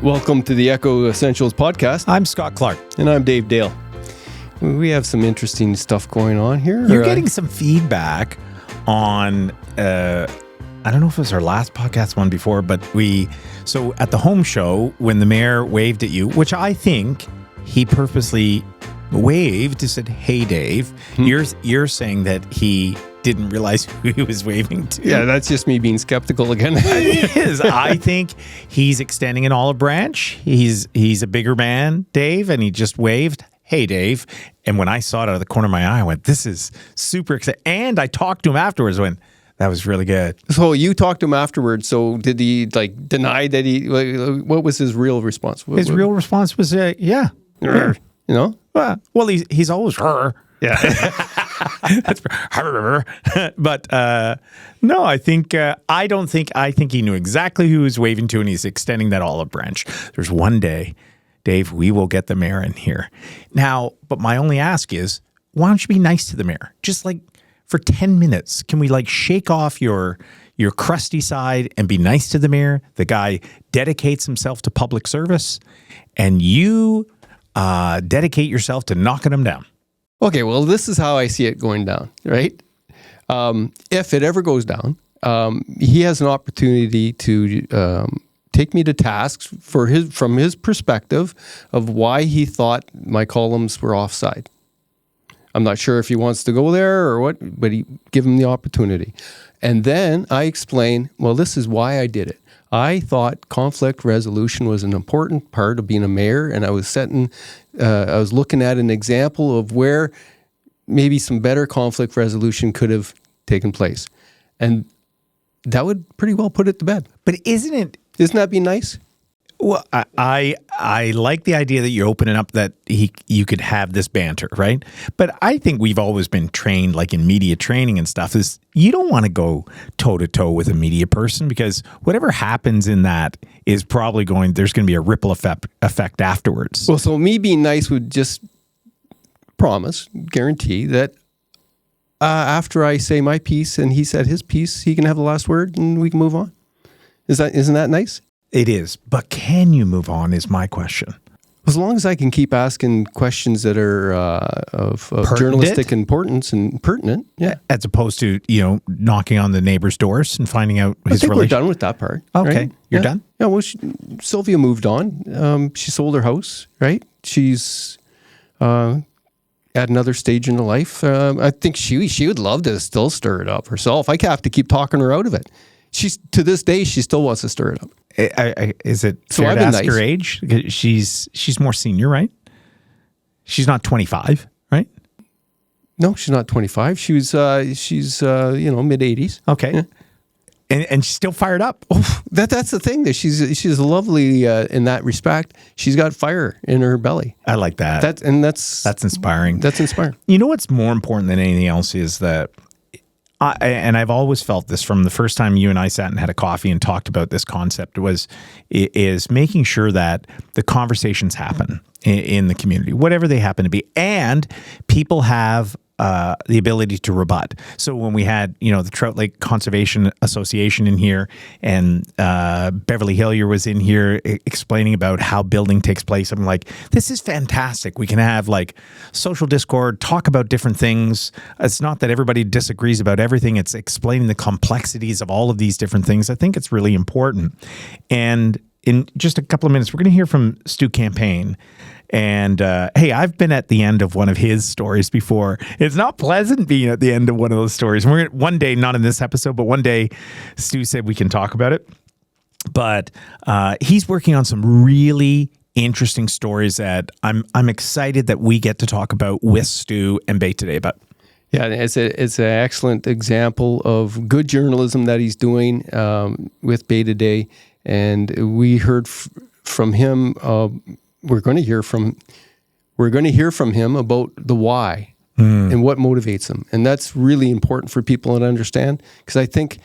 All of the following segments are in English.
Welcome to the Echo Essentials podcast. I'm Scott Clark. And I'm Dave Dale. We have some interesting stuff going on here. You're getting some feedback on, I don't know if it was our last podcast one before, but so at the home show, when the mayor waved at you, which I think he purposely waved, he said, "Hey, Dave," you're saying that he didn't realize who he was waving to. Yeah, that's just me being skeptical again. It is. I think he's extending an olive branch. He's a bigger man, Dave, and he just waved, "Hey, Dave." And when I saw it out of the corner of my eye, I went, "This is super exciting." And I talked to him afterwards when that was really good. So you talked to him afterwards. So did he deny that he, what was his real response? His real response was, yeah. You know? Well, he's always her. Yeah. That's but no, I think he knew exactly who he was waving to, and he's extending that olive branch. There's one day, Dave, we will get the mayor in here. Now, but my only ask is, why don't you be nice to the mayor? Just for 10 minutes, can we shake off your crusty side and be nice to the mayor? The guy dedicates himself to public service, and you dedicate yourself to knocking him down. Okay, well, this is how I see it going down, right? If it ever goes down, he has an opportunity to take me to task from his perspective of why he thought my columns were offside. I'm not sure if he wants to go there or what, but give him the opportunity. And then I explain, well, this is why I did it. I thought conflict resolution was an important part of being a mayor, and I was looking at an example of where maybe some better conflict resolution could have taken place. And that would pretty well put it to bed. But isn't that be nice? Well, I like the idea that you're opening up that you could have this banter, right? But I think we've always been trained, in media training and stuff, is you don't want to go toe-to-toe with a media person, because whatever happens in that is probably there's going to be a ripple effect afterwards. Well, so me being nice would just guarantee that after I say my piece and he said his piece, he can have the last word and we can move on. Isn't that nice? It is, but can you move on is my question. As long as I can keep asking questions that are of journalistic importance and pertinent, yeah. As opposed to, knocking on the neighbor's doors and finding out his relation. We're done with that part. Okay, right? You're done? Yeah, well, Sylvia moved on. She sold her house, right? She's at another stage in her life. I think she would love to still stir it up herself. I have to keep talking her out of it. To this day, she still wants to stir it up. Is it fair to ask her age? She's more senior, right? She's not 25, right? No, she's not 25. She's mid 80s. Okay, yeah. And she's still fired up. Oh, that's the thing. That she's lovely in that respect. She's got fire in her belly. I like that. That's inspiring. That's inspiring. You know what's more important than anything else is that. And I've always felt this from the first time you and I sat and had a coffee and talked about this concept is making sure that the conversations happen in the community, whatever they happen to be, and people have the ability to rebut. So when we had, the Trout Lake Conservation Association in here, and Beverly Hillier was in here explaining about how building takes place, I'm like, this is fantastic. We can have social discord, talk about different things. It's not that everybody disagrees about everything. It's explaining the complexities of all of these different things. I think it's really important. And in just a couple of minutes, we're going to hear from Stu Campaigne. And hey, I've been at the end of one of his stories before. It's not pleasant being at the end of one of those stories. One day, not in this episode, but one day, Stu said we can talk about it. But he's working on some really interesting stories that I'm excited that we get to talk about with Stu and BayToday about. Yeah, it's an excellent example of good journalism that he's doing with BayToday, and we heard from him. We're going to hear from him about the why and what motivates him, and that's really important for people to understand, because I think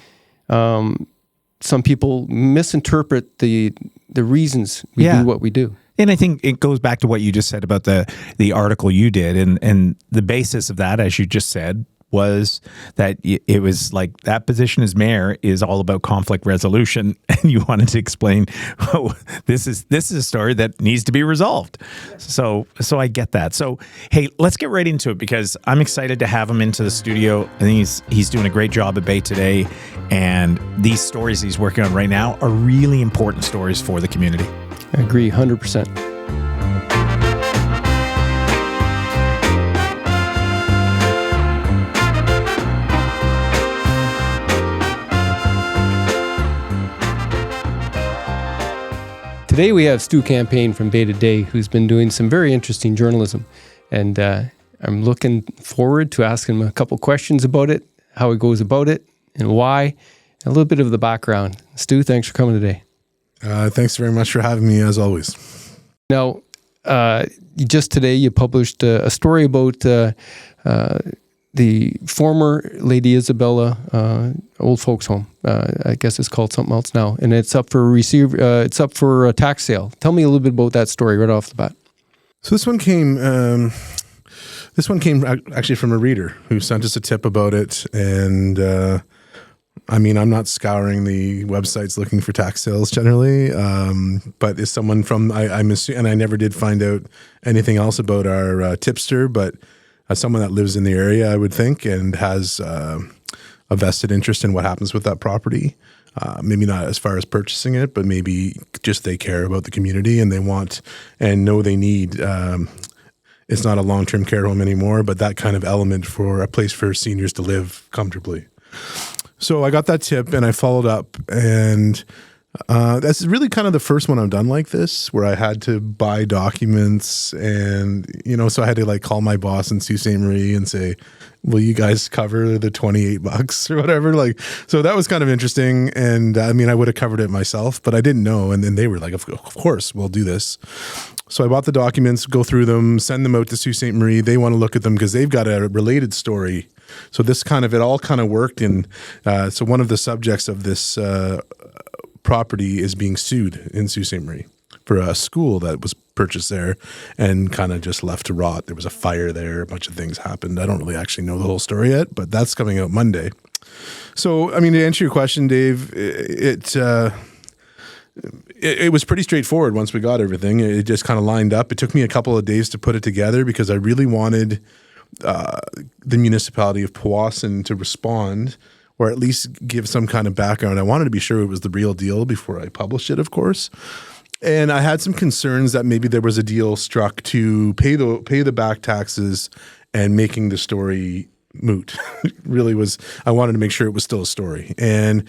some people misinterpret the reasons we do what we do. And I think it goes back to what you just said about the article you did, and the basis of that, as you just said, was that it was like that position as mayor is all about conflict resolution, and you wanted to explain, oh, this is a story that needs to be resolved. So I get that. So hey, let's get right into it, because I'm excited to have him into the studio. I think he's doing a great job at BayToday, and these stories he's working on right now are really important stories for the community. I agree 100%. Today we have Stu Campaigne from BayToday, who's been doing some very interesting journalism. And I'm looking forward to asking him a couple questions about it, how he goes about it, and why, and a little bit of the background. Stu, thanks for coming today. Thanks very much for having me, as always. Now, just today you published a story about the former Lady Isabella old folks home. I guess it's called something else now, and it's up for it's up for a tax sale. Tell me a little bit about that story right off the bat. So this one came actually from a reader who sent us a tip about it, and I mean, I'm not scouring the websites looking for tax sales generally, but is someone from I'm assuming, and I never did find out anything else about our tipster, but someone that lives in the area, I would think, and has a vested interest in what happens with that property. Maybe not as far as purchasing it, but maybe just they care about the community and they want and know they need. It's not a long-term care home anymore, but that kind of element for a place for seniors to live comfortably. So I got that tip and I followed up, and that's really kind of the first one I've done like this, where I had to buy documents, and so I had to like call my boss in Sault Ste. Marie and say, will you guys cover the $28 or whatever? Like, so that was kind of interesting. And I mean, I would have covered it myself, but I didn't know. And then they were like, of course, we'll do this. So I bought the documents, go through them, send them out to Sault Ste. Marie. They want to look at them because they've got a related story. So it all kind of worked. And so one of the subjects of this property is being sued in Sault Ste. Marie for a school that was purchased there and kind of just left to rot. There was a fire there, a bunch of things happened. I don't really actually know the whole story yet, but that's coming out Monday. So, I mean, to answer your question, Dave, it was pretty straightforward once we got everything. It just kind of lined up. It took me a couple of days to put it together because I really wanted the municipality of Powassan to respond, or at least give some kind of background. I wanted to be sure it was the real deal before I published it, of course. And I had some concerns that maybe there was a deal struck to pay the back taxes and making the story moot. Really was, I wanted to make sure it was still a story. And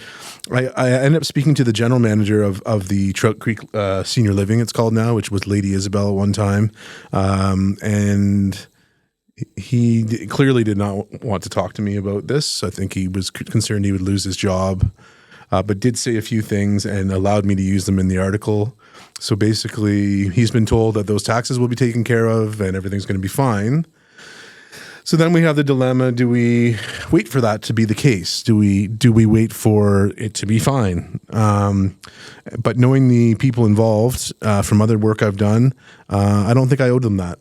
I ended up speaking to the general manager of the Trout Creek Senior Living, it's called now, which was Lady Isabel at one time. And he clearly did not want to talk to me about this. I think he was concerned he would lose his job, but did say a few things and allowed me to use them in the article. So basically, he's been told that those taxes will be taken care of and everything's going to be fine. So then we have the dilemma: do we wait for that to be the case? Do we wait for it to be fine? But knowing the people involved from other work I've done, I don't think I owed them that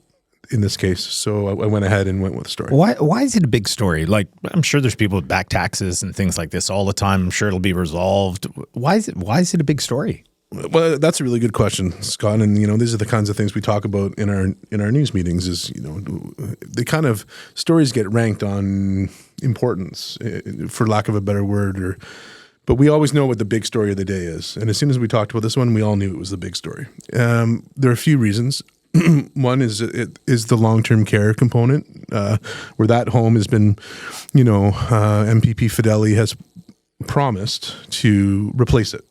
in this case. So I went ahead and went with the story. Why is it a big story? Like, I'm sure there's people with back taxes and things like this all the time. I'm sure it'll be resolved. Why is it a big story? Well, that's a really good question, Scott. And these are the kinds of things we talk about in our news meetings. Is the kind of stories get ranked on importance, for lack of a better word, but we always know what the big story of the day is. And as soon as we talked about this one, we all knew it was the big story. There are a few reasons. One is the long-term care component, where that home has been, MPP Fideli has promised to replace it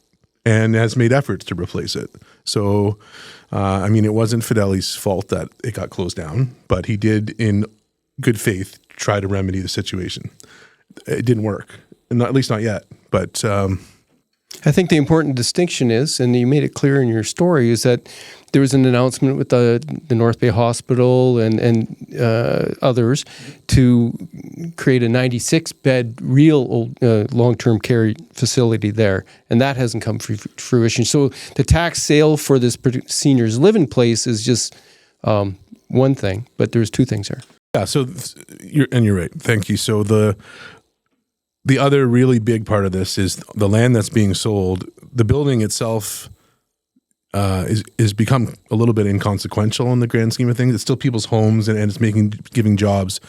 and has made efforts to replace it. So, it wasn't Fideli's fault that it got closed down, but he did, in good faith, try to remedy the situation. It didn't work, at least not yet. But I think the important distinction is, and you made it clear in your story, is that there was an announcement with the North Bay Hospital and others to create a 96-bed real old, long-term care facility there, and that hasn't come to fruition. So the tax sale for this seniors living place is just one thing, but there's two things there. Yeah, so you're right. Thank you. So the other really big part of this is the land that's being sold. The building itself is become a little bit inconsequential in the grand scheme of things. It's still people's homes and it's giving jobs,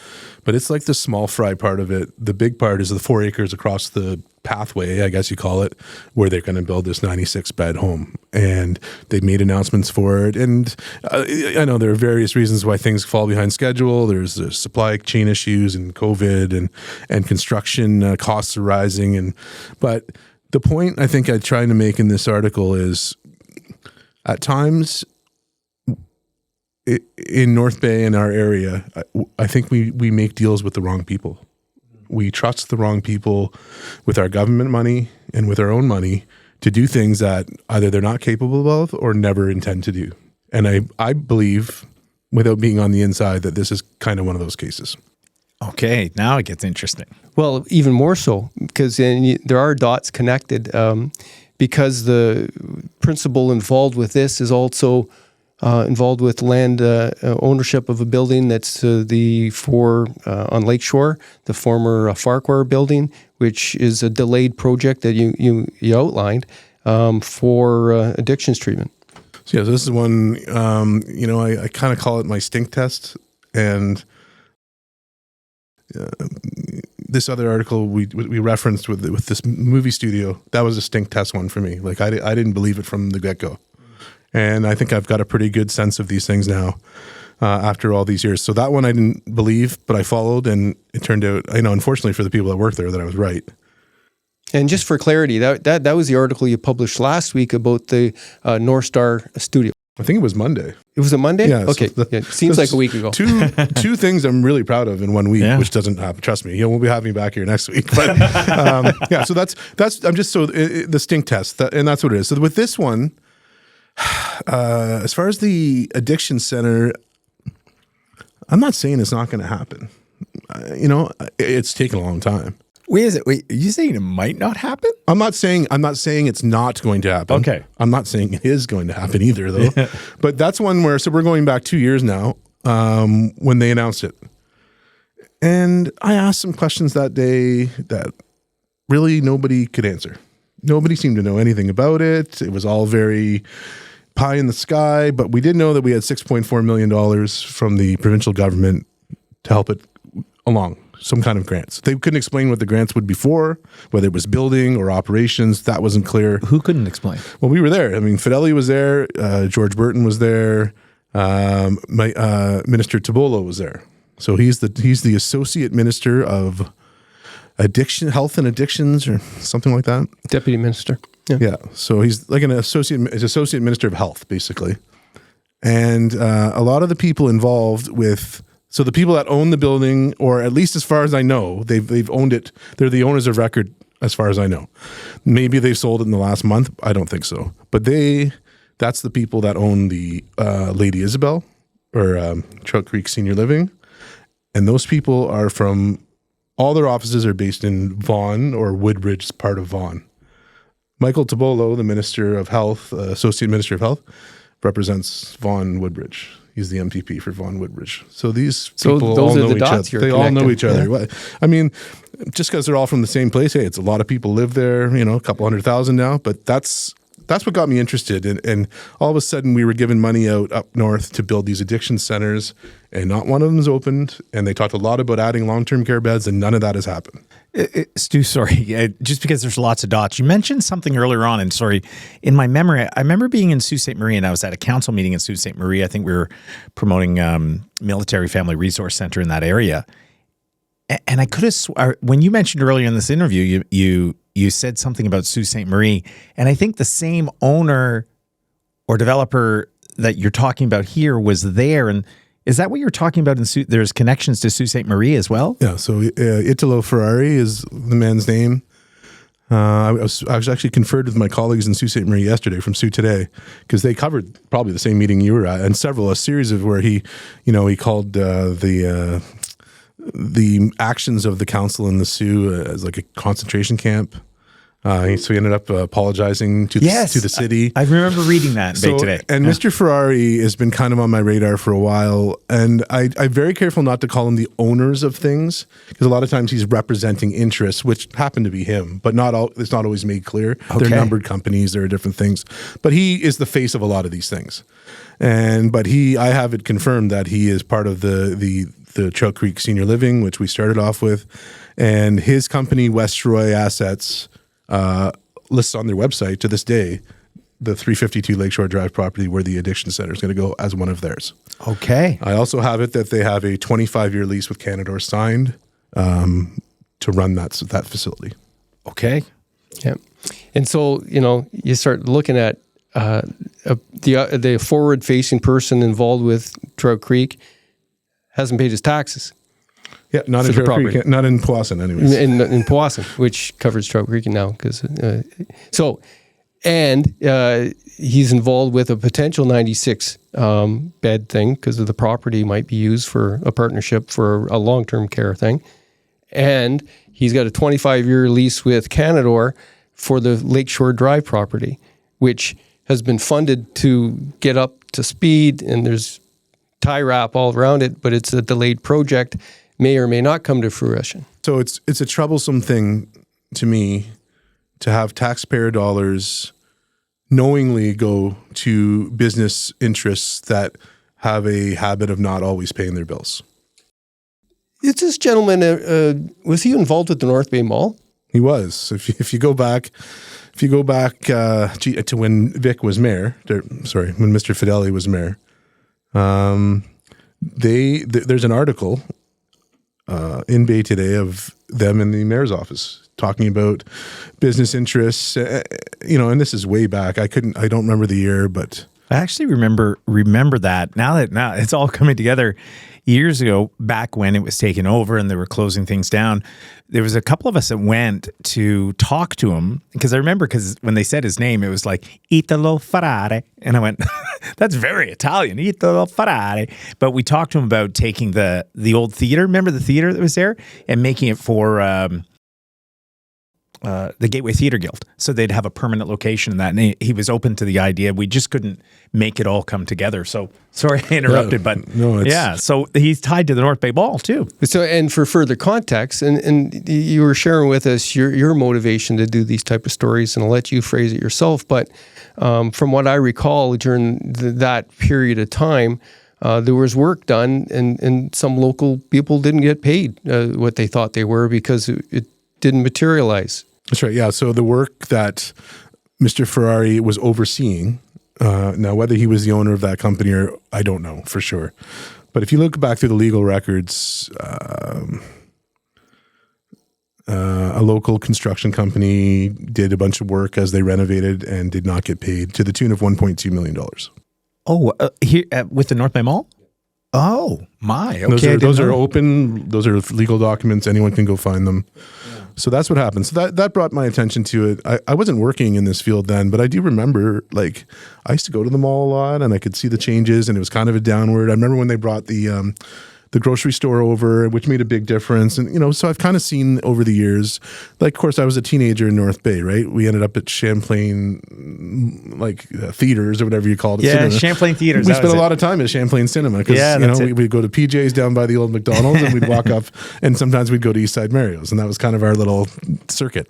but it's like the small fry part of it. The big part is the 4 acres across the pathway, I guess you call it, where they're going to build this 96-bed home. And they've made announcements for it. And I know there are various reasons why things fall behind schedule. There's supply chain issues and COVID and construction costs are rising. But the point I think I'm trying to make in this article is, at times in North Bay in our area, I think we make deals with the wrong people. We trust the wrong people with our government money and with our own money to do things that either they're not capable of or never intend to do. And I believe, without being on the inside, that this is kind of one of those cases. Okay, now it gets interesting. Well, even more so, because there are dots connected. Because the principal involved with this is also involved with land ownership of a building that's on Lakeshore, the former Farquhar building, which is a delayed project that you outlined for addictions treatment. So this is one, I kind of call it my stink test. And this other article we referenced with this movie studio, that was a stink test one for me. Like I didn't believe it from the get-go. And I think I've got a pretty good sense of these things now after all these years. So that one I didn't believe, but I followed, and it turned out, unfortunately for the people that work there, that I was right. And just for clarity, that was the article you published last week about the North Star studio. I think it was Monday. It was a Monday? Yeah. Okay. So seems like a week ago. Two things I'm really proud of in 1 week, which doesn't happen. Trust me, we'll be having me back here next week. But so that's I'm just the stink test, and that's what it is. So with this one, as far as the addiction center, I'm not saying it's not going to happen. It's taken a long time. Wait, are you saying it might not happen? I'm not saying it's not going to happen. Okay. I'm not saying it is going to happen either, though. Yeah. But that's one where, so we're going back 2 years now, when they announced it. And I asked some questions that day that really nobody could answer. Nobody seemed to know anything about it. It was all very pie in the sky, but we did know that we had $6.4 million from the provincial government to help it along. Some kind of grants. They couldn't explain what the grants would be for, whether it was building or operations. That wasn't clear. Who couldn't explain? Well, we were there. Fidelli was there. George Burton was there. Minister Tabolo was there. So he's the associate minister of addiction, health and addictions, or something like that. Deputy minister. Yeah. So he's like associate minister of health, basically. And a lot of the people involved with. So the people that own the building, or at least as far as I know, they've owned it. They're the owners of record, as far as I know. Maybe they've sold it in the last month. I don't think so. But that's the people that own the Lady Isabel, or Trout Creek Senior Living. And those people are all their offices are based in Vaughan or Woodbridge, part of Vaughan. Michael Tabolo, the Minister of Health, Associate Minister of Health, represents Vaughan Woodbridge. He's the MPP for Vaughan Woodbridge. So these people all know each other. They all know each other. Yeah. Just because they're all from the same place, hey, it's a lot of people live there, a couple 100,000 now, but that's what got me interested. And all of a sudden we were given money out up north to build these addiction centers, and not one of them is opened. And they talked a lot about adding long-term care beds, and none of that has happened. Stu, sorry, just because there's lots of dots. You mentioned something earlier on, and sorry, in my memory, I remember being in Sault Ste. Marie, and I was at a council meeting in Sault Ste. Marie. I think we were promoting Military Family Resource Center in that area. And I could have, when you mentioned earlier in this interview, you said something about Sault Ste. Marie, and I think the same owner or developer that you're talking about here was there. And is that what you're talking about? There's connections to Sault Ste. Marie as well? Yeah. So Italo Ferrari is the man's name. I was actually conferred with my colleagues in Sault Ste. Marie yesterday from SooToday, because they covered probably the same meeting you were at, and a series of where he called the actions of the council in the Sioux as like a concentration camp. So he ended up apologizing to the city. I remember reading that in BayToday. And Mr. Ferrari has been kind of on my radar for a while, and I'm very careful not to call him the owners of things, because a lot of times he's representing interests, which happen to be him, but it's not always made clear. They're numbered companies, there are different things, but he is the face of a lot of these things. But I have it confirmed that he is part of the Trout Creek Senior Living, which we started off with, and his company, West Roy Assets, lists on their website to this day the 352 Lakeshore Drive property where the addiction center is going to go as one of theirs. Okay. I also have it that they have a 25-year lease with Canadore signed to run that facility. Okay. Yeah. And so, you start looking at the forward-facing person involved with Trout Creek hasn't paid his taxes. Yeah, not in Trout Creek, not in Powassan anyways. In Powassan, which covers Trout Creek now. He's involved with a potential 96 bed thing because of the property might be used for a partnership for a long-term care thing. And he's got a 25-year lease with Canadore for the Lakeshore Drive property, which has been funded to get up to speed, and there's tie wrap all around it, but it's a delayed project. May or may not come to fruition. So it's a troublesome thing to me to have taxpayer dollars knowingly go to business interests that have a habit of not always paying their bills. Is this gentleman, was he involved with the North Bay Mall? He was. If you go back to when Vic was mayor, when Mr. Fideli was mayor, there's an article in BayToday of them in the mayor's office talking about business interests, and this is way back. I don't remember the year, but I actually remember that now it's all coming together. Years ago, back when it was taken over and they were closing things down, there was a couple of us that went to talk to him, because I remember when they said his name, it was like Italo Ferrari, and I went, "That's very Italian, Italo Ferrari." But we talked to him about taking the old theater. Remember the theater that was there, and making it for the Gateway Theatre Guild, so they'd have a permanent location in that. And he was open to the idea. We just couldn't make it all come together. So sorry I interrupted, but no, so he's tied to the North Bay Mall too. So, and for further context, and you were sharing with us your motivation to do these type of stories, and I'll let you phrase it yourself. But from what I recall, during that period of time, there was work done, and some local people didn't get paid what they thought they were because it didn't materialize. That's right. Yeah. So the work that Mr. Ferrari was overseeing, now whether he was the owner of that company or I don't know for sure, but if you look back through the legal records, a local construction company did a bunch of work as they renovated and did not get paid to the tune of $1.2 million. Oh, here with the North Bay Mall? Oh my! Okay, those are open. Those are legal documents. Anyone can go find them. Yeah. So that's what happened. So that brought my attention to it. I wasn't working in this field then, but I do remember, I used to go to the mall a lot, and I could see the changes, and it was kind of a downward. I remember when they brought the grocery store over, which made a big difference. And, so I've kind of seen over the years, of course, I was a teenager in North Bay, right? We ended up at Champlain, theaters or whatever you called it. Yeah, cinema. Champlain Theaters. We spent a lot of time at Champlain Cinema because, we'd go to PJ's down by the old McDonald's and we'd walk up, and sometimes we'd go to Eastside Mario's, and that was kind of our little circuit.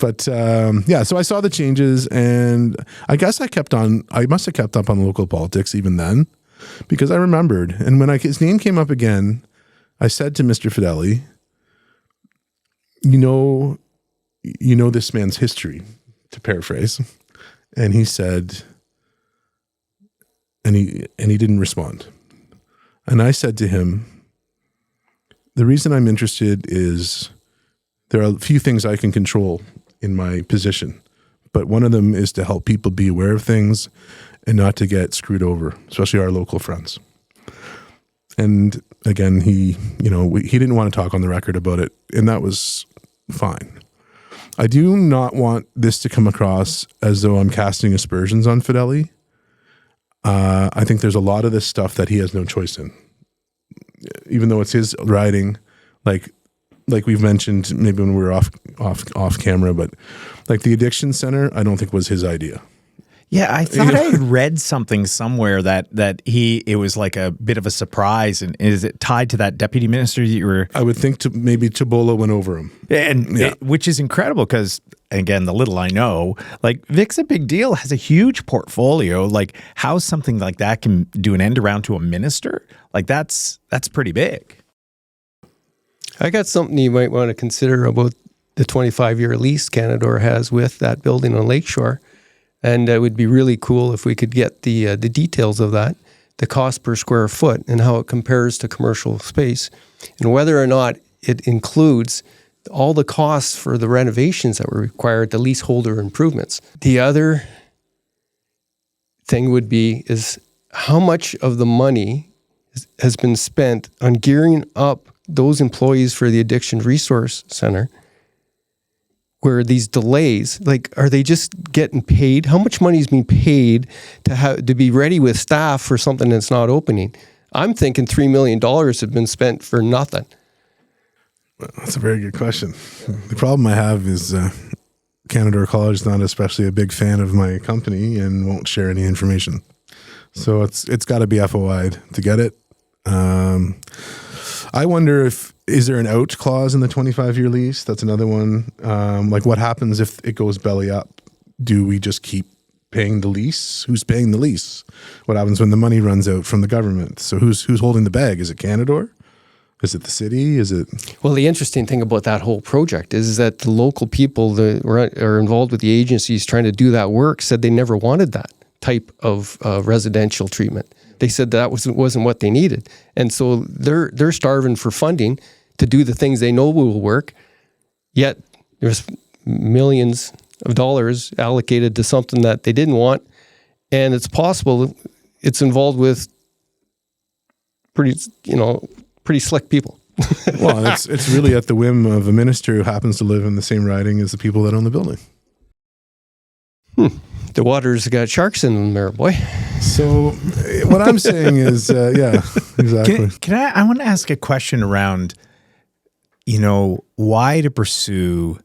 But, so I saw the changes, and I guess I must have kept up on local politics even then, because I remembered. And when his name came up again, I said to Mr. Fideli, you know this man's history, to paraphrase. And he said, and he didn't respond. And I said to him, the reason I'm interested is there are a few things I can control in my position, but one of them is to help people be aware of things and not to get screwed over, especially our local friends. And again, he didn't want to talk on the record about it, and that was fine. I do not want this to come across as though I'm casting aspersions on Fideli. I think there's a lot of this stuff that he has no choice in, even though it's his riding. Like we've mentioned, maybe when we were off camera, but like the addiction center, I don't think was his idea. Yeah, I thought I had read something somewhere that it was like a bit of a surprise. And is it tied to that deputy minister that you were? I would think maybe Tabola went over him. And which is incredible because, again, the little I know, like Vic's a big deal, has a huge portfolio. Like how something like that can do an end around to a minister, like that's pretty big. I got something you might want to consider about the 25-year lease Canadore has with that building on Lakeshore. And it would be really cool if we could get the details of that, the cost per square foot and how it compares to commercial space, and whether or not it includes all the costs for the renovations that were required, the leaseholder improvements. The other thing would be is how much of the money has been spent on gearing up those employees for the Addiction Resource Center, where these delays, like, are they just getting paid? How much money is being paid to be ready with staff for something that's not opening? I'm thinking $3 million have been spent for nothing. That's a very good question. The problem I have is Canadore College is not especially a big fan of my company and won't share any information. So it's got to be FOI'd to get it. I wonder is there an out clause in the 25-year lease? That's another one. Like what happens if it goes belly up? Do we just keep paying the lease? Who's paying the lease? What happens when the money runs out from the government? So who's holding the bag? Is it Canadore? Is it the city? Is it? Well, the interesting thing about that whole project is that the local people that are involved with the agencies trying to do that work said they never wanted that type of residential treatment. They said that wasn't what they needed. And so they're starving for funding to do the things they know will work, yet there's millions of dollars allocated to something that they didn't want. And it's possible it's involved with pretty slick people. Well, it's really at the whim of a minister who happens to live in the same riding as the people that own the building. The water's got sharks in them there, boy. So what I'm saying is, yeah, exactly. I want to ask a question around, why to pursue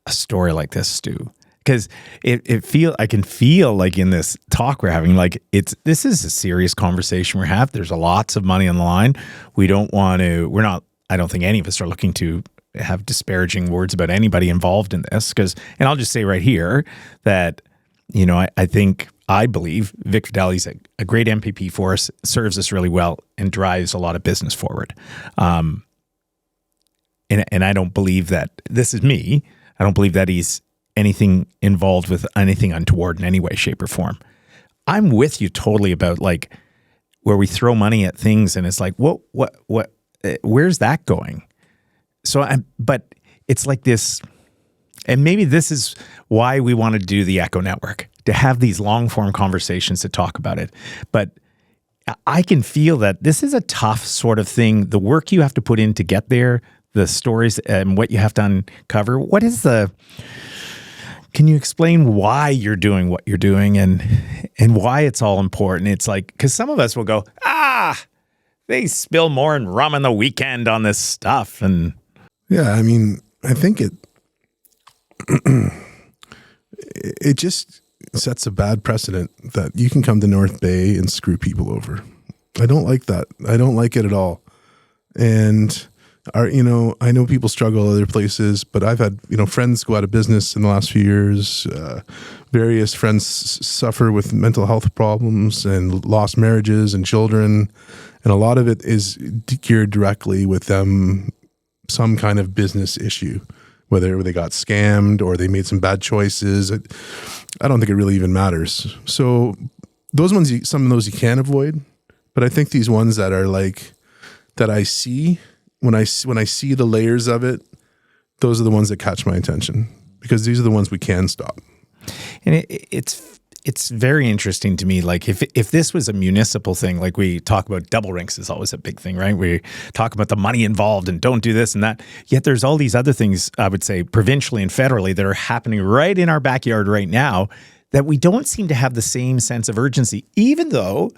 a story like this, Stu? Because I can feel like in this talk we're having, like this is a serious conversation we're having. There's lots of money on the line. I don't think any of us are looking to have disparaging words about anybody involved in this. And I'll just say right here that, I believe Vic Fideli's a great MPP for us, serves us really well, and drives a lot of business forward. And I don't believe that, this is me, I don't believe that he's anything involved with anything untoward in any way, shape, or form. I'm with you totally about like where we throw money at things and it's like, what, where's that going? But it's like this. And maybe this is why we want to do the Echo Network, to have these long-form conversations to talk about it. But I can feel that this is a tough sort of thing. The work you have to put in to get there, the stories and what you have to uncover. Can you explain why you're doing what you're doing and why it's all important? It's like, because some of us will go, they spill more and rum on the weekend on this stuff. And yeah, I mean, I think it just sets a bad precedent that you can come to North Bay and screw people over. I don't like that. I don't like it at all. And I know people struggle other places, but I've had, friends go out of business in the last few years. Various friends suffer with mental health problems and lost marriages and children. And a lot of it is geared directly with them, some kind of business issue, whether they got scammed or they made some bad choices. I don't think it really even matters. So those ones, some of those you can avoid, but I think these ones that are like, that I see, when I see the layers of it, those are the ones that catch my attention, because these are the ones we can stop. And it's very interesting to me. Like if this was a municipal thing, like we talk about, double rinks is always a big thing, right? We talk about the money involved and don't do this and that. Yet there's all these other things, I would say, provincially and federally, that are happening right in our backyard right now that we don't seem to have the same sense of urgency, even though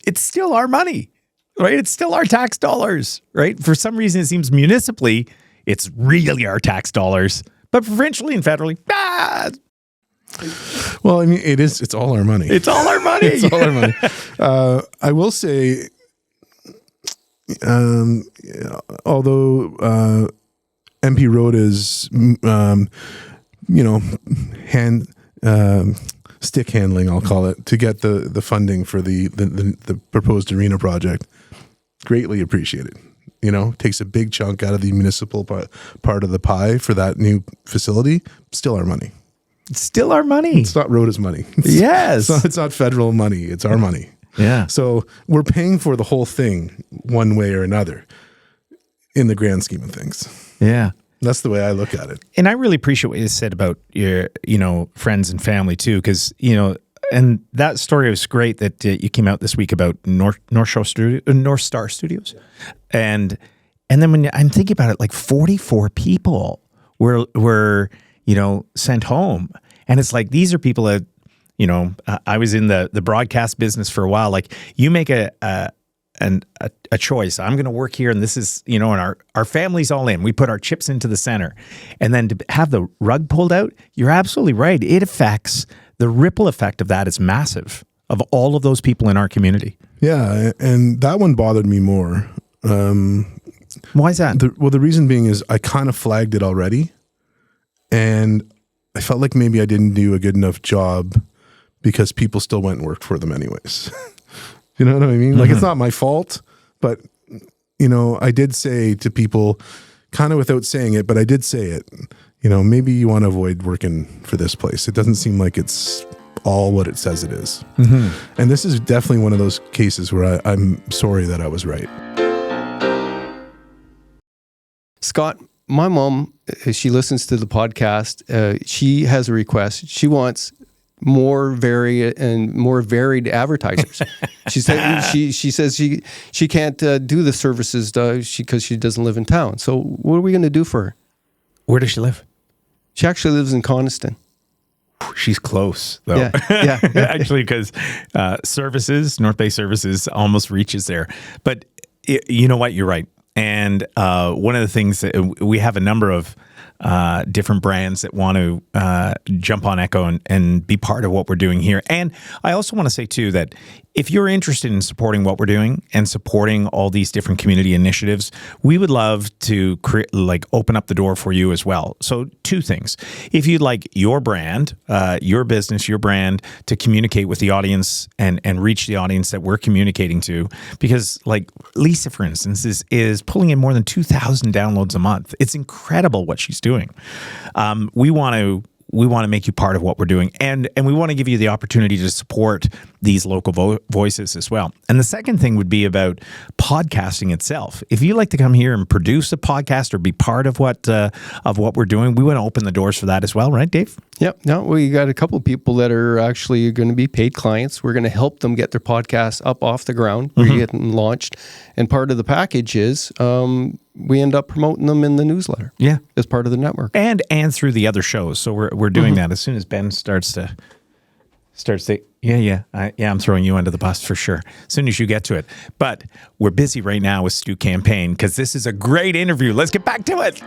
it's still our money, right? It's still our tax dollars, right? For some reason, it seems municipally, it's really our tax dollars. But provincially and federally, Well, I mean, it's all our money. it's all our money. It's all our money. I will say, although MP Road is, stick handling, I'll call it, to get the funding for the proposed arena project, greatly appreciated. Takes a big chunk out of the municipal part of the pie for that new facility. Still our money. It's still our money. It's not Rhoda's money. Yes. It's not federal money. It's our money. Yeah. So we're paying for the whole thing one way or another in the grand scheme of things. Yeah. That's the way I look at it. And I really appreciate what you said about your, friends and family too, because, and that story was great that you came out this week about North Star Studios. And then when I'm thinking about it, like 44 people were sent home. And it's like, these are people that, I was in the broadcast business for a while. Like, you make a choice. I'm going to work here, and this is, and our family's all in. We put our chips into the center. And then to have the rug pulled out, you're absolutely right. It affects, the ripple effect of that is massive, of all of those people in our community. Yeah, and that one bothered me more. Why is that? The reason being is I kind of flagged it already, and I felt like maybe I didn't do a good enough job because people still went and worked for them anyways. You know what I mean? Like, it's not my fault, but, I did say to people, kind of without saying it, but I did say it, maybe you want to avoid working for this place. It doesn't seem like it's all what it says it is. Mm-hmm. And this is definitely one of those cases where I'm sorry that I was right. Scott, my mom, she listens to the podcast. She has a request. She wants more varied advertisers. She said she says she can't do the services because she doesn't live in town. So what are we going to do for her? Where does she live? She actually lives in Coniston. She's close, though. Yeah. Actually, because North Bay Services almost reaches there. But you know what? You're right. And one of the things that we have a number of different brands that want to jump on Echo and be part of what we're doing here. And I also want to say, too, that if you're interested in supporting what we're doing and supporting all these different community initiatives, we would love to open up the door for you as well. So 2 things. If you'd like your brand, your business, your brand to communicate with the audience and reach the audience that we're communicating to, because like Lisa, for instance, is pulling in more than 2,000 downloads a month. It's incredible what she's doing. We want to make you part of what we're doing, and we want to give you the opportunity to support these local voices as well. And the second thing would be about podcasting itself. If you'd like to come here and produce a podcast or be part of what we're doing, we want to open the doors for that as well, right, Dave? Yep. No, we got a couple of people that are actually going to be paid clients. We're going to help them get their podcasts up off the ground. We're getting launched, and part of the package is we end up promoting them in the newsletter. Yeah, as part of the network, and through the other shows. So we're doing that as soon as Ben starts to. I'm throwing you under the bus for sure. As soon as you get to it. But we're busy right now with Stu Campaigne because this is a great interview. Let's get back to it.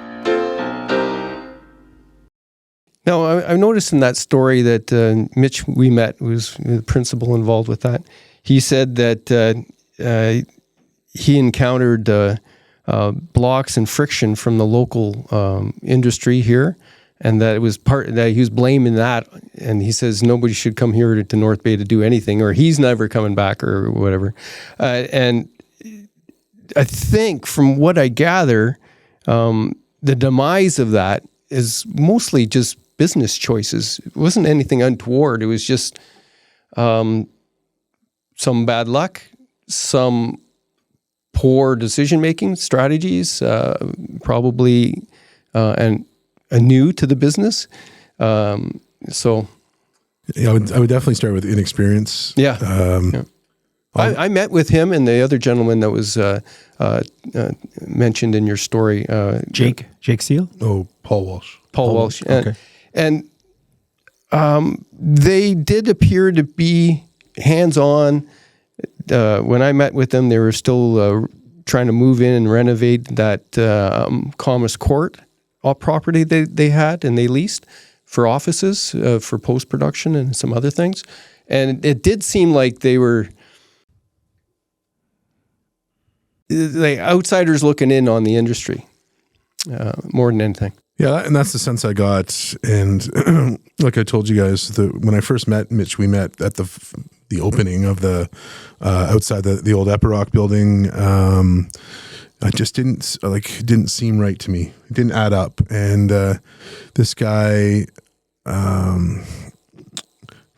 Now, I noticed in that story that Mitch we met, was the principal involved with that. He said that he encountered blocks and friction from the local industry here, and that it was that he was blaming that. And he says nobody should come here to North Bay to do anything, or he's never coming back, or whatever. And I think, from what I gather, the demise of that is mostly just business choices. It wasn't anything untoward. It was just some bad luck, some poor decision-making strategies, probably, and new to the business. So, yeah, I would definitely start with inexperience. Yeah. I met with him and the other gentleman that was mentioned in your story. Jake Seal? Oh, Paul Walsh. Paul Walsh. Okay. And they did appear to be hands-on. When I met with them, they were still trying to move in and renovate that Commerce Court property they had and they leased for offices, for post-production and some other things. And it did seem like they were like outsiders looking in on the industry more than anything. Yeah, and that's the sense I got. And like I told you guys, when I first met Mitch, we met at the opening of the outside the old Epiroc building. I just didn't seem right to me. It didn't add up. And this guy kind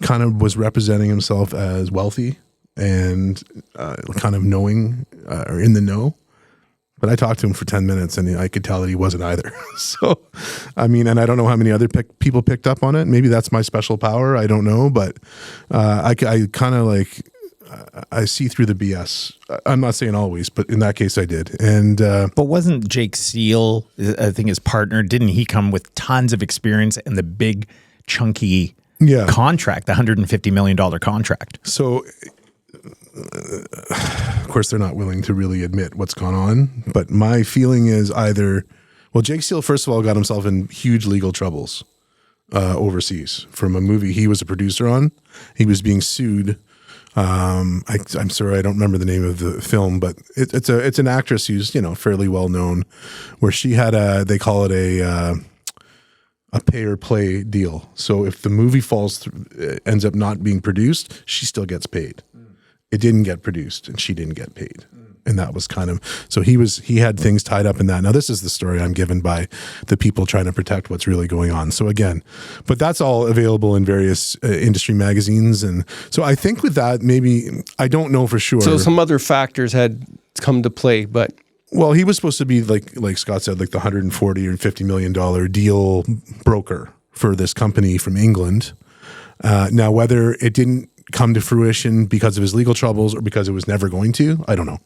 of was representing himself as wealthy and kind of knowing or in the know. But I talked to him for 10 minutes and I could tell that he wasn't either. So, I mean, and I don't know how many other people picked up on it. Maybe that's my special power. I don't know. But I kind of like, I see through the BS. I'm not saying always, but in that case I did. And but wasn't Jake Steele, I think his partner, didn't he come with tons of experience and the big chunky contract, the $150 million contract? So of course, they're not willing to really admit what's gone on. But my feeling is Jake Steele, first of all, got himself in huge legal troubles overseas from a movie he was a producer on. He was being sued. I'm sorry, I don't remember the name of the film, but it's an actress who's, fairly well known, where she had they call it a pay or play deal. So if the movie falls through, ends up not being produced, she still gets paid. It didn't get produced and she didn't get paid. And that was kind of, so he had things tied up in that. Now this is the story I'm given by the people trying to protect what's really going on. So again, but that's all available in various industry magazines. And so I think with that, maybe, I don't know for sure. So some other factors had come to play, but. Well, he was supposed to be like Scott said, like the $140 or $50 million deal broker for this company from England. Now, whether it didn't come to fruition because of his legal troubles or because it was never going to, I don't know.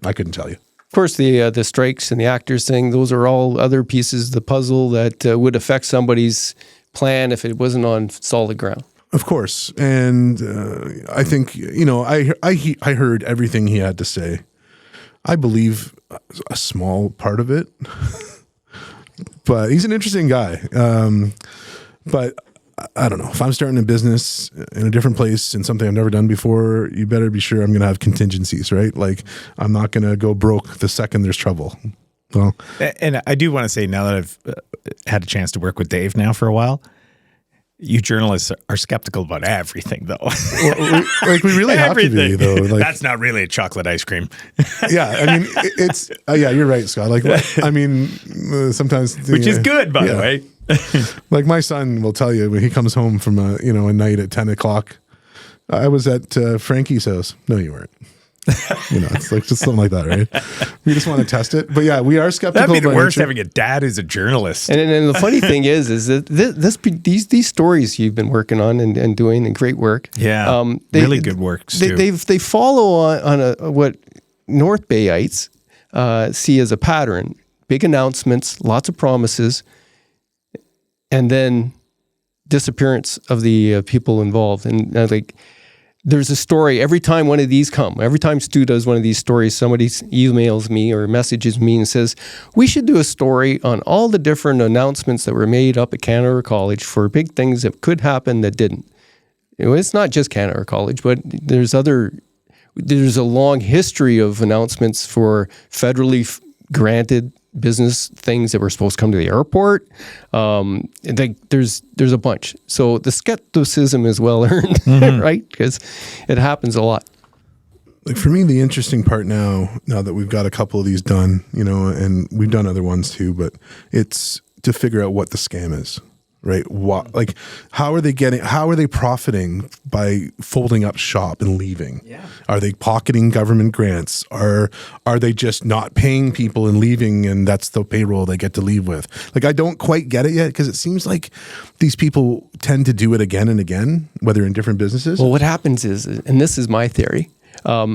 I couldn't tell you. Of course, the strikes and the actors thing, those are all other pieces of the puzzle that would affect somebody's plan if it wasn't on solid ground. Of course. And I think, I heard everything he had to say. I believe a small part of it, but he's an interesting guy. But I don't know, if I'm starting a business in a different place and something I've never done before, you better be sure I'm going to have contingencies, right? Like I'm not going to go broke the second there's trouble. Well, and I do want to say, now that I've had a chance to work with Dave now for a while, you journalists are skeptical about everything, though. Well, we really have to be, though. Like, that's not really a chocolate ice cream. Yeah, I mean, it's you're right, Scott. Like, I mean, sometimes, which is good, by the way. Like my son will tell you when he comes home from a night at 10 o'clock, I was at Frankie's house. No, you weren't. It's like just something like that, right? We just want to test it. But yeah, we are skeptical. That'd be the worst, having a dad who's a journalist. And the funny thing is that these stories you've been working on and doing and great work. Yeah, really good work, Stu. They follow on what North Bayites see as a pattern: big announcements, lots of promises, and then disappearance of the people involved. And there's a story every time one of these come. Every time Stu does one of these stories, somebody emails me or messages me and says, we should do a story on all the different announcements that were made up at Canada College for big things that could happen that didn't. It's not just Canada College, but there's a long history of announcements for federally granted business things that were supposed to come to the airport. There's a bunch. So the skepticism is well earned, right? Because it happens a lot. Like for me, the interesting part now that we've got a couple of these done, and we've done other ones too, but it's to figure out what the scam is. Right? How are they profiting by folding up shop and leaving? Yeah. Are they pocketing government grants? Are they just not paying people and leaving, and that's the payroll they get to leave with? Like, I don't quite get it yet, because it seems like these people tend to do it again and again, whether in different businesses. Well, what happens is, and this is my theory,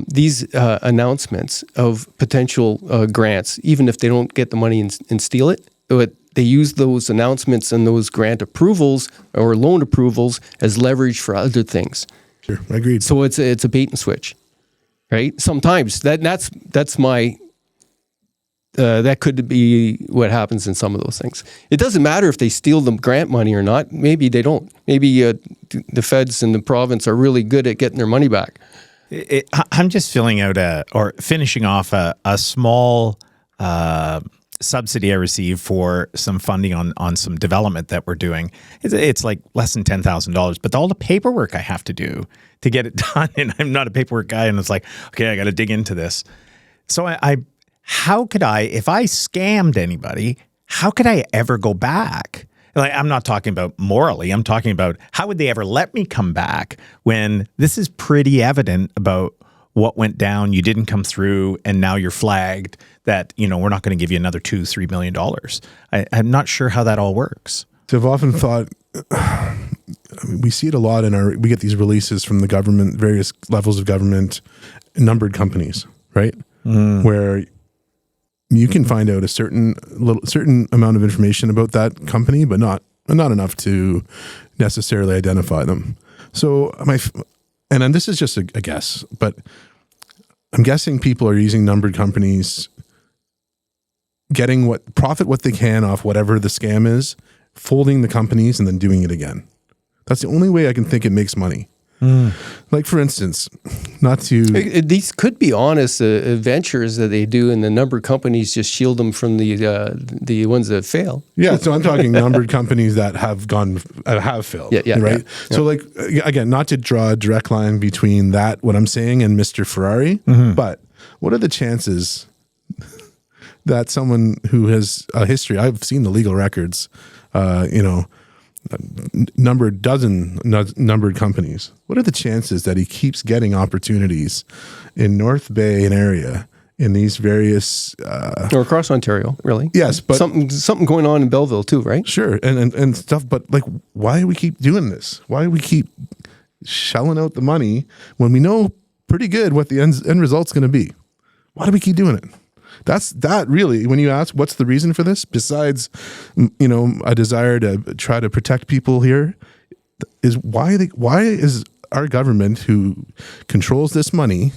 these announcements of potential grants, even if they don't get the money and steal it, they use those announcements and those grant approvals or loan approvals as leverage for other things. Sure, I agreed. So it's a bait and switch, right? Sometimes that's my that could be what happens in some of those things. It doesn't matter if they steal the grant money or not. Maybe they don't. Maybe the feds and the province are really good at getting their money back. I'm just finishing off a small subsidy I received for some funding on some development that we're doing. It's like less than $10,000, but all the paperwork I have to do to get it done, and I'm not a paperwork guy, and it's like, okay, I got to dig into this. So how could I, if I scammed anybody, how could I ever go back? Like, I'm not talking about morally. I'm talking about how would they ever let me come back when this is pretty evident about what went down, you didn't come through, and now you're flagged that, we're not going to give you another $2-3 million. I'm not sure how that all works. So I've often thought, we see it a lot we get these releases from the government, various levels of government, numbered companies, right? Where you can find out a certain amount of information about that company, but not enough to necessarily identify them. So and this is just a guess, but I'm guessing people are using numbered companies, getting what they can off whatever the scam is, folding the companies and then doing it again. That's the only way I can think it makes money. Like, for instance, these could be honest ventures that they do, and the numbered companies just shield them from the ones that fail. Yeah, so I'm talking numbered companies that have failed. Yeah, right. Yeah. So, like, again, not to draw a direct line between what I'm saying and Mr. Ferrari, but what are the chances that someone who has a history? I've seen the legal records. Numbered companies. What are the chances that he keeps getting opportunities in North Bay and area in these various or across Ontario, really? Yes, but something going on in Belleville too, right? Sure, and stuff. But like, why do we keep doing this? Why do we keep shelling out the money when we know pretty good what the end result's going to be? Why do we keep doing it? That really, when you ask what's the reason for this, besides, a desire to try to protect people here, is why is our government, who controls this money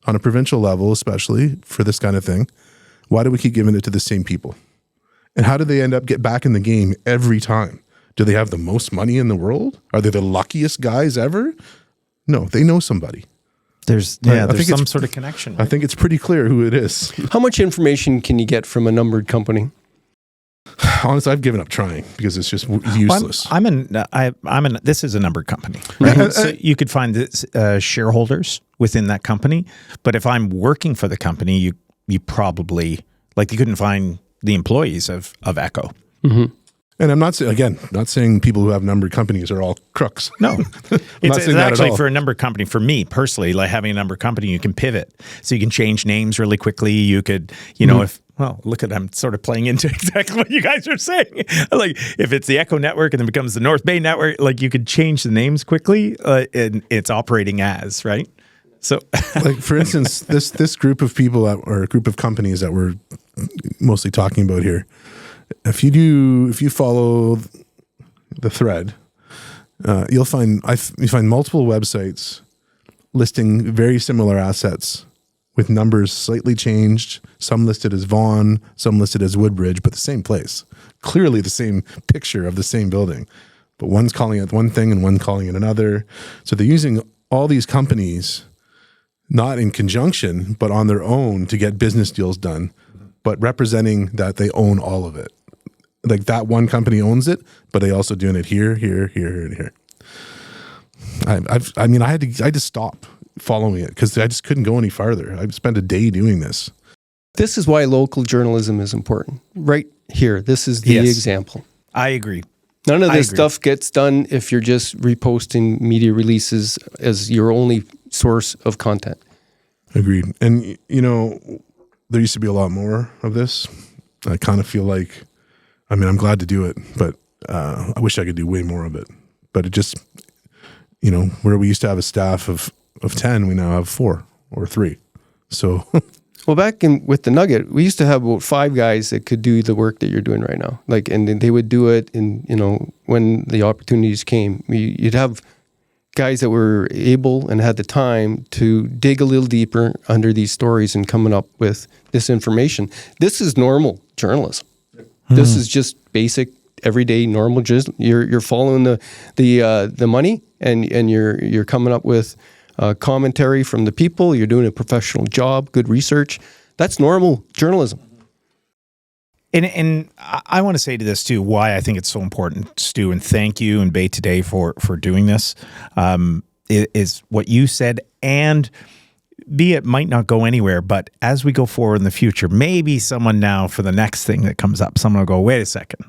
on a provincial level, especially for this kind of thing, why do we keep giving it to the same people? And how do they end up get back in the game every time? Do they have the most money in the world? Are they the luckiest guys ever? No, they know somebody. There's some sort of connection. Right? I think it's pretty clear who it is. How much information can you get from a numbered company? Honestly, I've given up trying because it's just useless. This is a numbered company, right? So you could find shareholders within that company, but if I'm working for the company, you probably, like, you couldn't find the employees of Echo. Mm-hmm. And I'm not saying people who have numbered companies are all crooks. No, it's actually for a numbered company. For me personally, like, having a numbered company, you can pivot, so you can change names really quickly. You could, I'm sort of playing into exactly what you guys are saying. Like, if it's the Echo network and then becomes the North Bay network, like, you could change the names quickly, and it's operating as right. So, like, for instance, this group of people or a group of companies that we're mostly talking about here. If you follow the thread, you find multiple websites listing very similar assets with numbers slightly changed, some listed as Vaughan, some listed as Woodbridge, but the same place. Clearly the same picture of the same building, but one's calling it one thing and one calling it another. So they're using all these companies not in conjunction, but on their own to get business deals done, but representing that they own all of it. Like, that one company owns it, but they also doing it here, and here. I had to stop following it because I just couldn't go any farther. I've spent a day doing this. This is why local journalism is important. Right here, this is the example. I agree. None of this stuff gets done if you're just reposting media releases as your only source of content. Agreed. And, there used to be a lot more of this. I kind of feel like, I'm glad to do it, but I wish I could do way more of it. But it just, where we used to have a staff of 10, we now have 4 or 3. So, well, back with the Nugget, we used to have about 5 guys that could do the work that you're doing right now. Like, and they would do it, and when the opportunities came, you'd have guys that were able and had the time to dig a little deeper under these stories and coming up with this information. This is normal journalism. This is just basic, everyday, normal. Just you're following the money, and you're coming up with commentary from the people. You're doing a professional job, good research. That's normal journalism. And I want to say to this too, why I think it's so important, Stu, and thank you and BayToday for doing this, is what you said, and it might not go anywhere, but as we go forward in the future, maybe someone now for the next thing that comes up, someone will go, wait a second,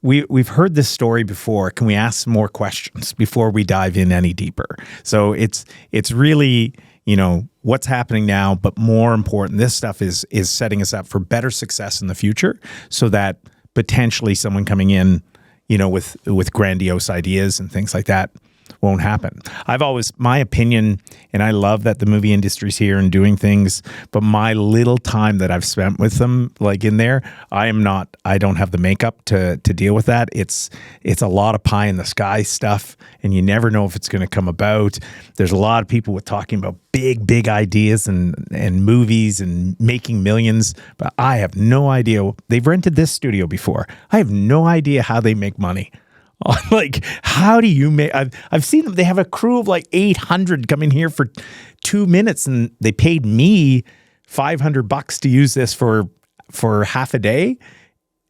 we've heard this story before. Can we ask some more questions before we dive in any deeper? So it's really, what's happening now, but more important, this stuff is setting us up for better success in the future, so that potentially someone coming in, with grandiose ideas and things like that won't happen. My opinion, and I love that the movie industry's here and doing things, but my little time that I've spent with them, like in there, I don't have the makeup to deal with that. It's a lot of pie in the sky stuff, and you never know if it's going to come about. There's a lot of people with talking about big ideas and movies and making millions, but I have no idea. They've rented this studio before. I have no idea how they make money. Like, how do you make? I've seen them. They have a crew of like 800 come in here for 2 minutes, and they paid me $500 to use this for half a day,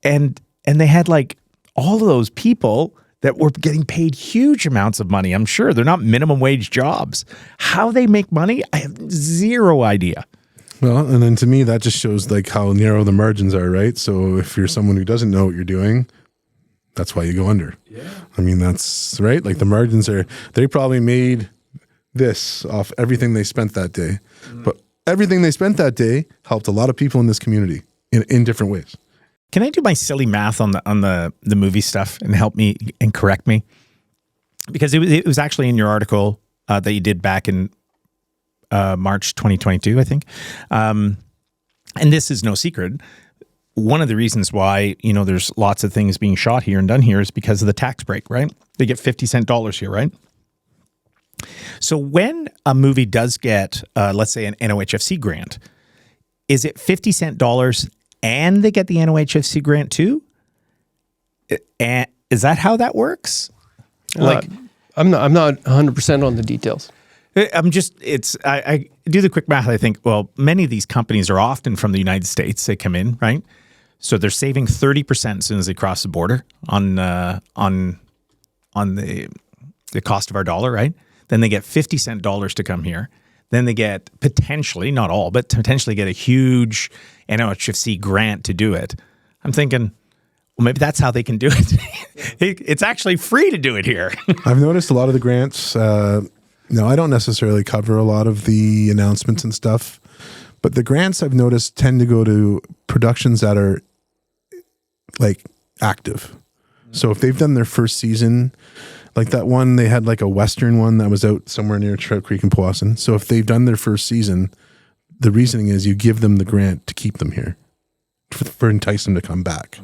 and they had like all of those people that were getting paid huge amounts of money. I'm sure they're not minimum wage jobs. How they make money, I have zero idea. Well, and then to me, that just shows like how narrow the margins are, right? So if you're someone who doesn't know what you're doing, that's why you go under. Yeah. I mean, that's right. Like the margins they probably made this off everything they spent that day. But everything they spent that day helped a lot of people in this community in different ways. Can I do my silly math on the movie stuff and help me and correct me? Because it was actually in your article that you did back in March 2022, I think. And this is no secret. One of the reasons why, there's lots of things being shot here and done here is because of the tax break, right? They get 50-cent dollars here, right? So when a movie does get, let's say, an NOHFC grant, is it 50-cent dollars and they get the NOHFC grant too? And is that how that works? I'm not 100% on the details. I do the quick math. I think, well, many of these companies are often from the United States. They come in, right? So they're saving 30% as soon as they cross the border on the cost of our dollar, right? Then they get 50-cent dollars to come here. Then they get potentially, not all, but potentially get a huge NOHFC grant to do it. I'm thinking, well, maybe that's how they can do it. It's actually free to do it here. I've noticed a lot of the grants. No, I don't necessarily cover a lot of the announcements and stuff, but the grants I've noticed tend to go to productions that are like active. So if they've done their first season, like that one, they had like a Western one that was out somewhere near Trout Creek and Powassan. So if they've done their first season, the reasoning is you give them the grant to keep them here, for entice them to come back.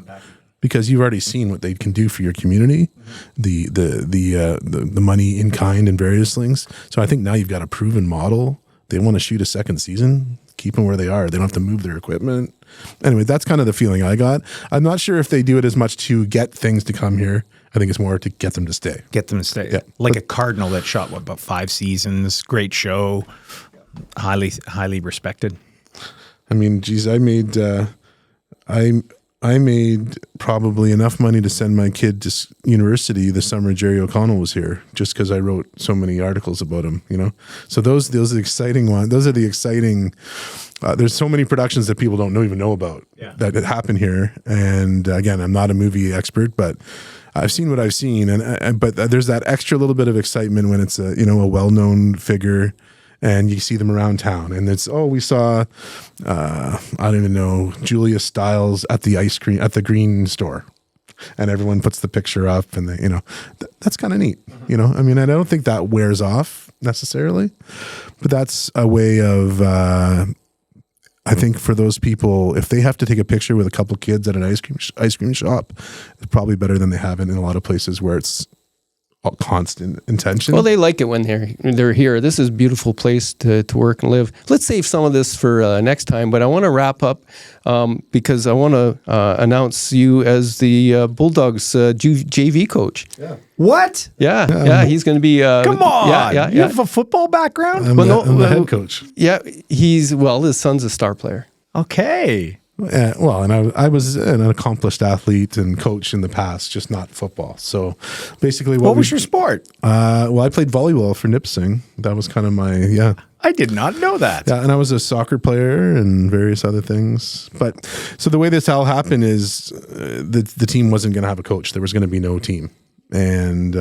Because you've already seen what they can do for your community, the money in kind and various things. So I think now you've got a proven model. They want to shoot a second season, keep them where they are. They don't have to move their equipment. Anyway, that's kind of the feeling I got. I'm not sure if they do it as much to get things to come here. I think it's more to get them to stay. Get them to stay. Yeah. Like a Cardinal that shot, about 5 seasons, great show, highly respected. I mean, geez, I made probably enough money to send my kid to university the summer Jerry O'Connell was here, just because I wrote so many articles about him, So those are the exciting ones. Those are the exciting. There's so many productions that people don't even know about that happen here. And again, I'm not a movie expert, but I've seen what I've seen. But there's that extra little bit of excitement when it's a well-known figure. And you see them around town, and it's we saw, I don't even know, Julia Stiles at the green store, and everyone puts the picture up, and that's kind of neat, I mean, I don't think that wears off necessarily, but that's a way of, I think for those people, if they have to take a picture with a couple kids at an ice cream shop, it's probably better than they have it in a lot of places where it's constant intention. Well, they like it when they're here. This is a beautiful place to work and live. Let's save some of this for next time, but I want to wrap up because I want to announce you as the Bulldogs JV coach. Yeah. What? Yeah, he's going to be. Come on. Yeah. You have a football background? I'm the head coach. Yeah, his son's a star player. Okay. Well, and I was an accomplished athlete and coach in the past, just not football. So basically, What was your sport? Well, I played volleyball for Nipissing. That was kind of my, I did not know that. Yeah, and I was a soccer player and various other things. But so the way this all happened is the team wasn't going to have a coach. There was going to be no team. And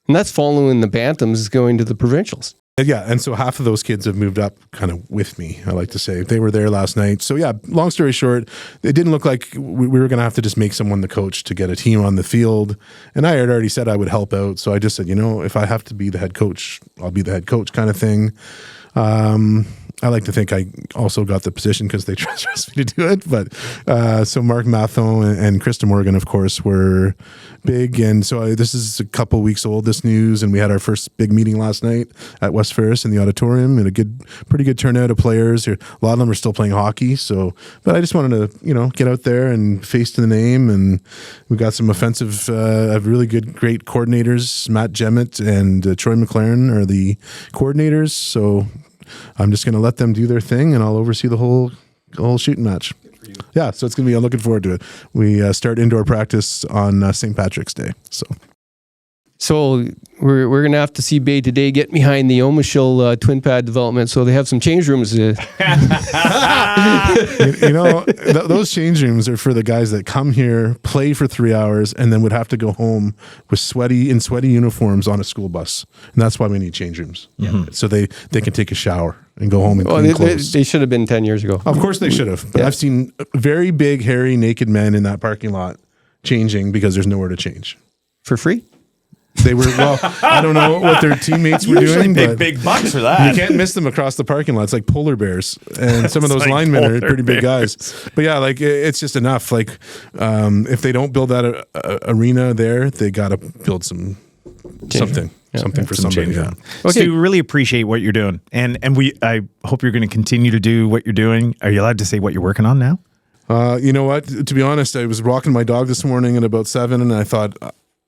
that's following the Bantams going to the provincials. Yeah, and so half of those kids have moved up kind of with me, I like to say. They were there last night. So yeah, long story short, it didn't look like we were going to have to just make someone the coach to get a team on the field. And I had already said I would help out. So I just said, if I have to be the head coach, I'll be the head coach kind of thing. I like to think I also got the position because they trust me to do it. But so Mark Mathon and Krista Morgan, of course, were big. And so this is a couple weeks old, this news. And we had our first big meeting last night at West Ferris in the auditorium, and pretty good turnout of players. A lot of them are still playing hockey. But I just wanted to, get out there and face to the name. And we got some offensive, really great coordinators. Matt Jemmett and Troy McLaren are the coordinators. So I'm just going to let them do their thing, and I'll oversee the whole shooting match. Yeah, so it's going to be. I'm looking forward to it. We start indoor practice on St. Patrick's Day. So we're going to have to see BayToday get behind the Omashil twin pad development, so they have some change rooms. Those change rooms are for the guys that come here, play for 3 hours, and then would have to go home with sweaty uniforms on a school bus. And that's why we need change rooms. Mm-hmm. So they can take a shower and go home and clean clothes. They should have been 10 years ago. Of course they should have. But I've seen very big, hairy, naked men in that parking lot changing because there's nowhere to change. For free? They were, I don't know what their teammates were doing, but big bucks for that. You can't miss them across the parking lot. It's like polar bears, and some of those linemen are pretty big guys. But yeah, it's just enough. If they don't build that arena there, they got to build something for somebody. Yeah. Okay. So we really appreciate what you're doing, and I hope you're going to continue to do what you're doing. Are you allowed to say what you're working on now? You know what? To be honest, I was walking my dog this morning at about 7, and I thought.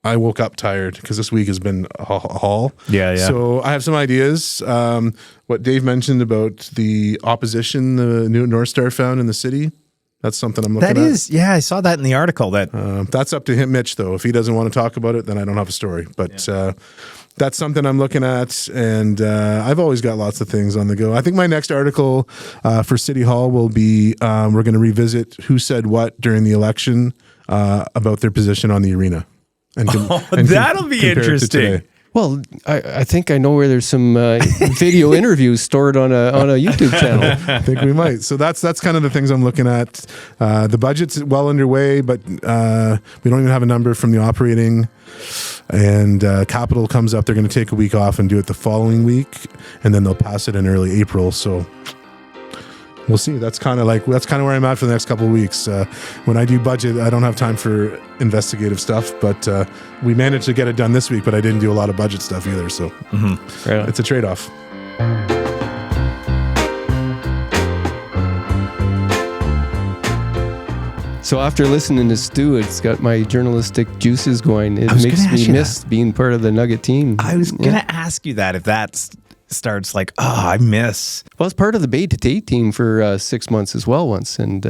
I woke up tired because this week has been a haul. Yeah. So I have some ideas. What Dave mentioned about the opposition the new North Star found in the city, that's something I'm looking at. That is, I saw that in the article. That's up to him, Mitch, though. If he doesn't want to talk about it, then I don't have a story. But that's something I'm looking at, and I've always got lots of things on the go. I think my next article for City Hall will be we're going to revisit who said what during the election about their position on the arena. And that'll be interesting. Well, I think I know where there's some video interviews stored on a YouTube channel. I think we might. So that's kind of the things I'm looking at. The budget's well underway, but we don't even have a number from the operating. And capital comes up. They're going to take a week off and do it the following week, and then they'll pass it in early April. So. We'll see. That's kind of where I'm at for the next couple of weeks. When I do budget, I don't have time for investigative stuff, but we managed to get it done this week, but I didn't do a lot of budget stuff either. So It's a trade-off. So after listening to Stu, it's got my journalistic juices going. It makes me miss being part of the Nugget team. I was going to ask you that if that's starts I miss. Well, I was part of the BayToday team for 6 months as well once, and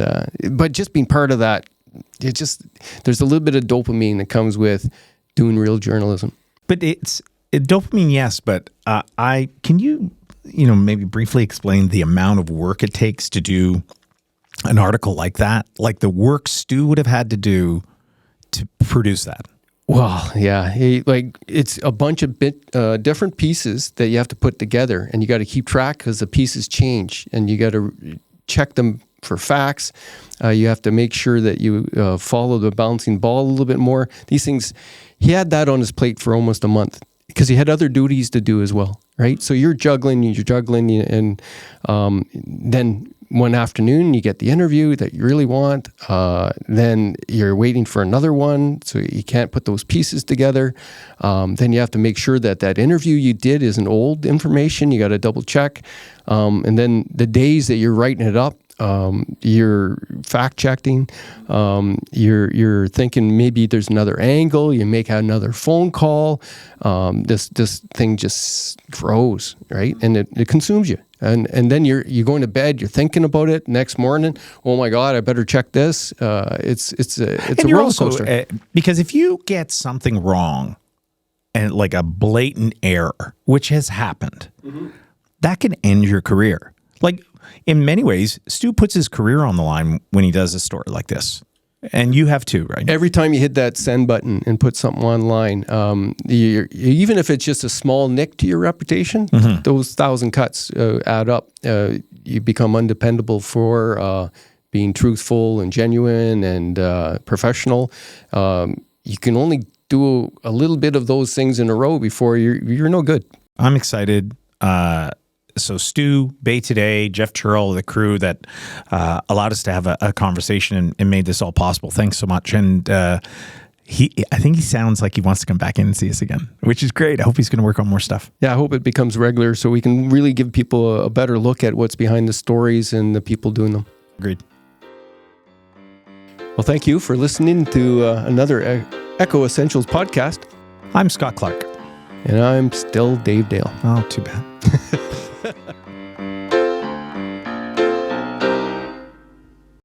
but just being part of that, there's a little bit of dopamine that comes with doing real journalism. But dopamine, yes. But can you maybe briefly explain the amount of work it takes to do an article like that, like the work Stu would have had to do to produce that? Well, yeah, it's a bunch of different pieces that you have to put together, and you got to keep track because the pieces change, and you got to check them for facts. You have to make sure that you follow the bouncing ball a little bit more. These things, he had that on his plate for almost a month because he had other duties to do as well, right? So you're juggling, and then one afternoon you get the interview that you really want. Then you're waiting for another one, so you can't put those pieces together. Then you have to make sure that that interview you did isn't old information. You got to double check. And then the days that you're writing it up, you're fact checking. You're thinking maybe there's another angle. You make another phone call. This thing just grows, right? And it consumes you. And then you're going to bed. You're thinking about it next morning. Oh my God, I better check this. It's a roller coaster. Because if you get something wrong, and like a blatant error, which has happened, that can end your career. Like, in many ways, Stu puts his career on the line when he does a story like this. And you have too, right? Every time you hit that send button and put something online, even if it's just a small nick to your reputation, those 1,000 cuts add up. You become undependable for being truthful and genuine and professional. You can only do a little bit of those things in a row before you're no good. I'm excited. So Stu, BayToday, Jeff Churl, the crew that allowed us to have a conversation and made this all possible. Thanks so much. And I think he sounds like he wants to come back in and see us again, which is great. I hope he's going to work on more stuff. Yeah, I hope it becomes regular so we can really give people a better look at what's behind the stories and the people doing them. Agreed. Well, thank you for listening to another Echo Essentials podcast. I'm Scott Clark. And I'm still Dave Dale. Oh, too bad.